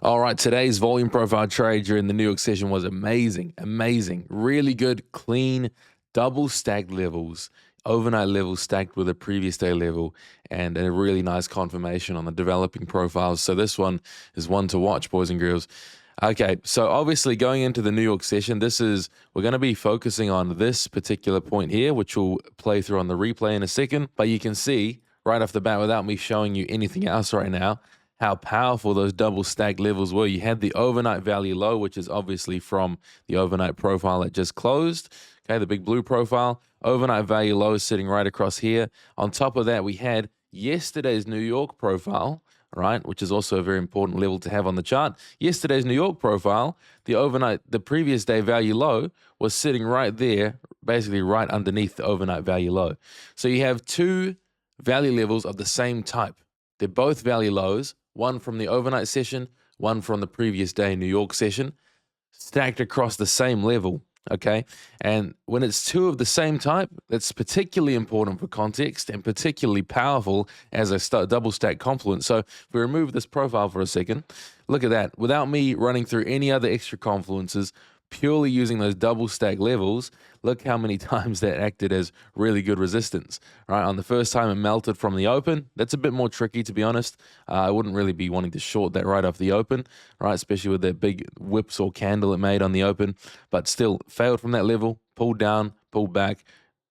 All right, today's volume profile trade during the New York session was amazing, amazing. Really good, clean, double stacked levels, overnight levels stacked with a previous day level, and a really nice confirmation on the developing profiles. So this one is one to watch, boys and girls. Okay, so obviously going into the New York session, we're going to be focusing on this particular point here, which will play through on the replay in a second. But you can see right off the bat, without me showing you anything else right now, how powerful those double stack levels were. You had the overnight value low, which is obviously from the overnight profile that just closed. Okay, the big blue profile. Overnight value low is sitting right across here. On top of that, we had yesterday's New York profile, right, which is also a very important level to have on the chart. Yesterday's New York profile, the previous day value low was sitting right there, basically right underneath the overnight value low. So you have two value levels of the same type. They're both value lows, one from the overnight session, one from the previous day New York session, stacked across the same level, okay? And when it's two of the same type, that's particularly important for context and particularly powerful as a double stack confluence. So if we remove this profile for a second, look at that. Without me running through any other extra confluences, purely using those double stack levels, look how many times that acted as really good resistance, right? On the first time it melted from the open. That's a bit more tricky, to be honest. I wouldn't really be wanting to short that right off the open, right? Especially with that big whipsaw candle it made on the open, but still failed from that level, pulled down, pulled back,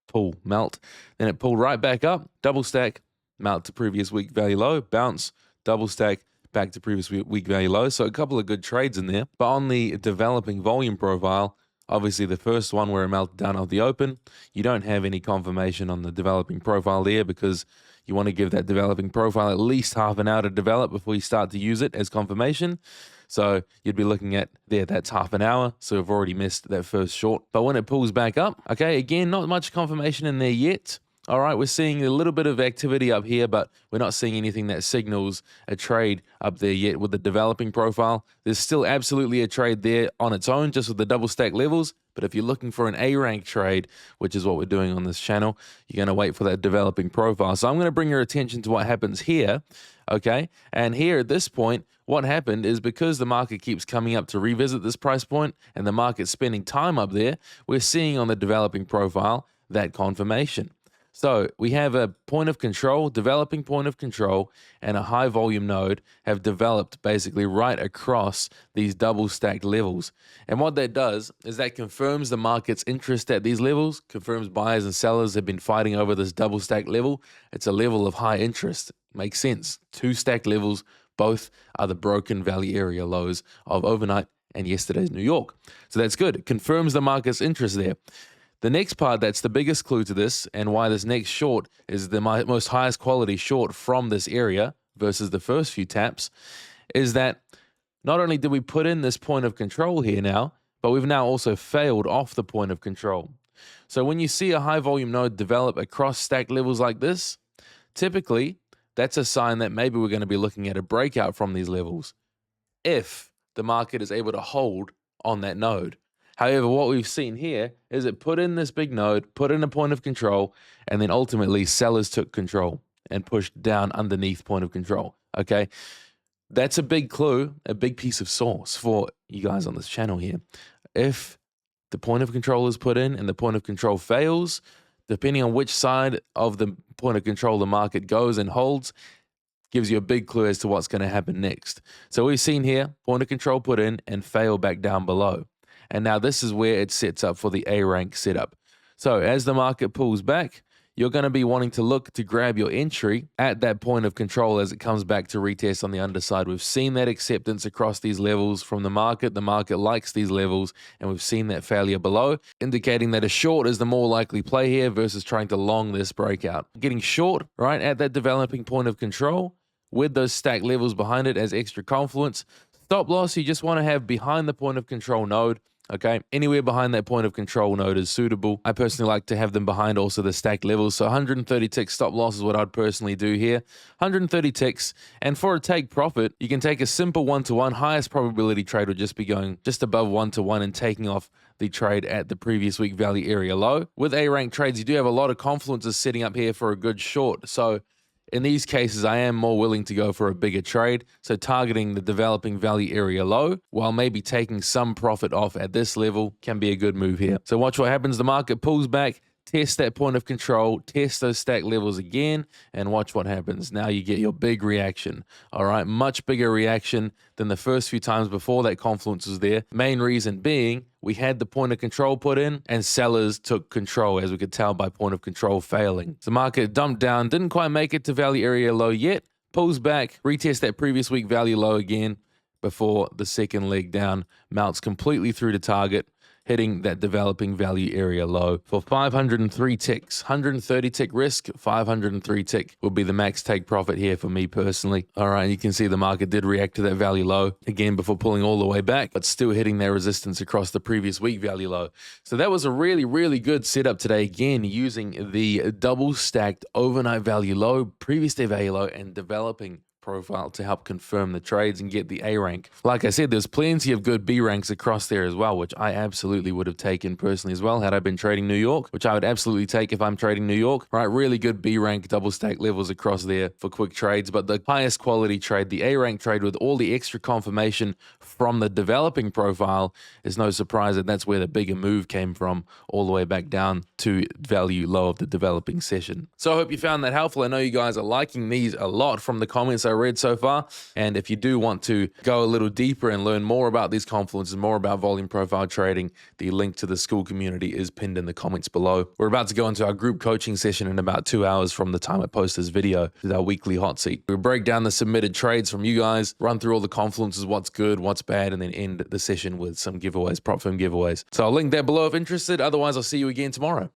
pull, melt. Then it pulled right back up, double stack, melt to previous week value low, bounce, double stack, back to previous week value low. So a couple of good trades in there. But on the developing volume profile, obviously the first one where it melted down off the open, you don't have any confirmation on the developing profile there because you want to give that developing profile at least half an hour to develop before you start to use it as confirmation. So you'd be looking at there, that's half an hour. So we've already missed that first short. But when it pulls back up, okay, again, not much confirmation in there yet. All right, we're seeing a little bit of activity up here, but we're not seeing anything that signals a trade up there yet with the developing profile. There's still absolutely a trade there on its own, just with the double stack levels. But if you're looking for an A-rank trade, which is what we're doing on this channel, you're going to wait for that developing profile. So I'm going to bring your attention to what happens here, okay? And here at this point, what happened is because the market keeps coming up to revisit this price point and the market's spending time up there, we're seeing on the developing profile that confirmation. So we have a point of control, developing point of control, and a high volume node have developed basically right across these double stacked levels. And what that does is that confirms the market's interest at these levels, confirms buyers and sellers have been fighting over this double stacked level. It's a level of high interest. Makes sense. Two stacked levels, both are the broken value area lows of overnight and yesterday's New York. So that's good. It confirms the market's interest there. The next part that's the biggest clue to this and why this next short is the most highest quality short from this area versus the first few taps is that not only did we put in this point of control here now, but we've now also failed off the point of control. So when you see a high volume node develop across stack levels like this, typically that's a sign that maybe we're going to be looking at a breakout from these levels if the market is able to hold on that node. However, what we've seen here is it put in this big node, put in a point of control, and then ultimately sellers took control and pushed down underneath point of control, okay? That's a big clue, a big piece of source for you guys on this channel here. If the point of control is put in and the point of control fails, depending on which side of the point of control the market goes and holds, gives you a big clue as to what's going to happen next. So we've seen here, point of control put in and fail back down below. And now this is where it sets up for the A-rank setup. So as the market pulls back, you're going to be wanting to look to grab your entry at that point of control as it comes back to retest on the underside. We've seen that acceptance across these levels from the market. The market likes these levels, and we've seen that failure below, indicating that a short is the more likely play here versus trying to long this breakout. Getting short, right, at that developing point of control with those stack levels behind it as extra confluence. Stop loss, you just want to have behind the point of control node. Okay, anywhere behind that point of control node is suitable. I personally like to have them behind also the stacked levels. So 130 ticks stop loss is what I'd personally do here. 130 ticks. And for a take profit, you can take a simple one-to-one. Highest probability trade would just be going just above one-to-one and taking off the trade at the previous week value area low. With A-rank trades, you do have a lot of confluences setting up here for a good short. So In these cases, I am more willing to go for a bigger trade, so targeting the developing value area low, while maybe taking some profit off at this level can be a good move here. So watch what happens. The market pulls back, test that point of control, test those stack levels again, and watch what happens. Now you get your big reaction. All right, much bigger reaction than the first few times before that confluence was there. Main reason being, we had the point of control put in and sellers took control, as we could tell by point of control failing. The market dumped down, didn't quite make it to value area low yet, pulls back, retest that previous week value low again before the second leg down mounts completely through to target, hitting that developing value area low for 503 ticks. 130 tick risk, 503 tick would be the max take profit here for me personally. All right, you can see the market did react to that value low again before pulling all the way back, but still hitting their resistance across the previous week value low. So that was a really, really good setup today, again, using the double stacked overnight value low, previous day value low, and developing profile to help confirm the trades and get the A rank. Like I said, there's plenty of good B ranks across there as well, which I absolutely would have taken personally as well had I been trading New York, which I would absolutely take if I'm trading New York, right? Really good B rank double stack levels across there for quick trades, but the highest quality trade, the A rank trade with all the extra confirmation from the developing profile, is no surprise that that's where the bigger move came from, all the way back down to value low of the developing session. So I hope you found that helpful. I know you guys are liking these a lot from the comments I read so far, and if you do want to go a little deeper and learn more about these confluences, more about volume profile trading, the link to the school community is pinned in the comments below. We're about to go into our group coaching session in about 2 hours from the time I post this video with our weekly hot seat. We'll break down the submitted trades from you guys, run through all the confluences, what's good, what's bad, and then end the session with some giveaways, prop firm giveaways. So I'll link that below if interested. Otherwise, I'll see you again tomorrow.